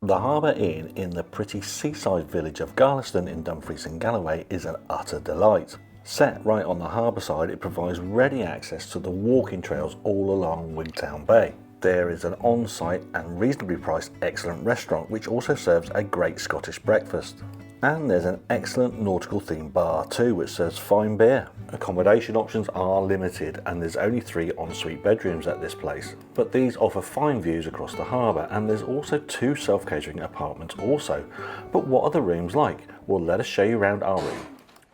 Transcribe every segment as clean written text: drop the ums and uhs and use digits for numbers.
The Harbour Inn in the pretty seaside village of Garlieston in Dumfries and Galloway is an utter delight. Set right on the harbour side, it provides ready access to the walking trails all along Wigtown Bay. There is an on-site and reasonably priced excellent restaurant which also serves a great Scottish breakfast. And there's an excellent nautical themed bar too which serves fine beer. Accommodation options are limited and there's only 3 ensuite bedrooms at this place. But these offer fine views across the harbour and there's also 2 self-catering apartments also. But what are the rooms like? Well, let us show you around our room.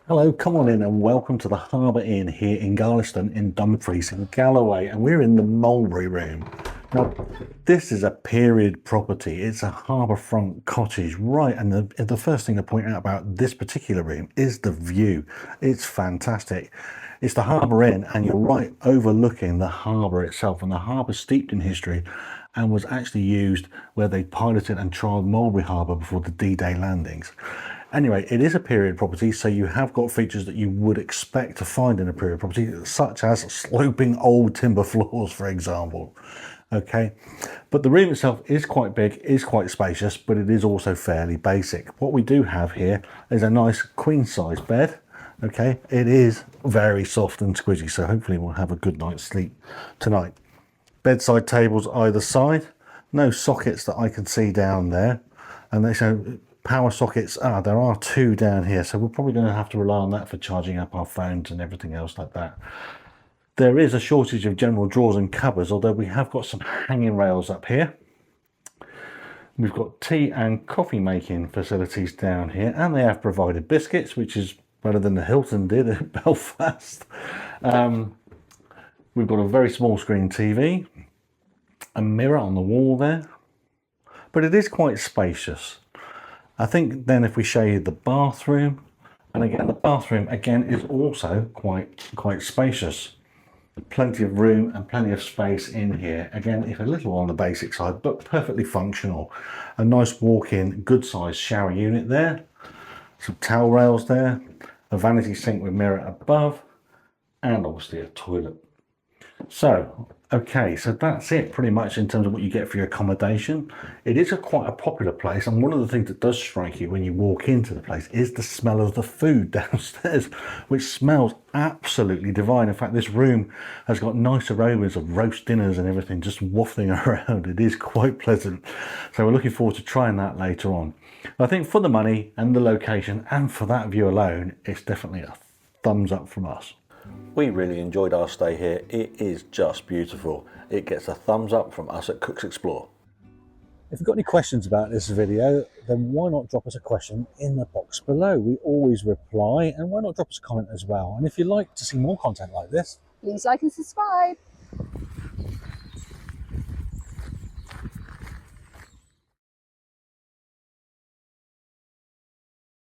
Hello, come on in and welcome to the Harbour Inn here in Garlieston in Dumfries and Galloway, and we're in the Mulberry Room. Now, this is a period property. It's a harbourfront cottage, right? And the first thing to point out about this particular room is the view. It's fantastic. It's the Harbour Inn, and you're right overlooking the harbour itself. And the harbour's steeped in history and was actually used where they piloted and trialled Mulberry Harbour before the D-Day landings. Anyway, it is a period property, so you have got features that you would expect to find in a period property, such as sloping old timber floors, for example. Okay, but the room itself is quite big, is quite spacious, but it is also fairly basic. What we do have here is a nice queen size bed. Okay, it is very soft and squishy, so hopefully we'll have a good night's sleep tonight. Bedside tables either side, no sockets that I can see down there, and they show power sockets. There are 2 down here, so we're probably going to have to rely on that for charging up our phones and everything else like that. There is a shortage of general drawers and cupboards, although we have got some hanging rails up here. We've got tea and coffee making facilities down here, and they have provided biscuits, which is better than the Hilton did at Belfast. We've got a very small screen TV, a mirror on the wall there, but it is quite spacious. I think then if we show you the bathroom, and again the bathroom again is also quite spacious. Plenty of room and plenty of space in here. Again, if a little on the basic side, but perfectly functional. A nice walk-in, good sized shower unit there. Some towel rails there. A vanity sink with mirror above. And obviously a toilet. So, okay, so that's it pretty much in terms of what you get for your accommodation. It is quite a popular place, and one of the things that does strike you when you walk into the place is the smell of the food downstairs, which smells absolutely divine. In fact, this room has got nice aromas of roast dinners and everything just wafting around. It is quite pleasant. So we're looking forward to trying that later on. I think for the money and the location and for that view alone, it's definitely a thumbs up from us. We really enjoyed our stay here. It is just beautiful. It gets a thumbs up from us at Cooks Explore. If you've got any questions about this video, then why not drop us a question in the box below? We always reply, and why not drop us a comment as well? And if you'd like to see more content like this, please like and subscribe.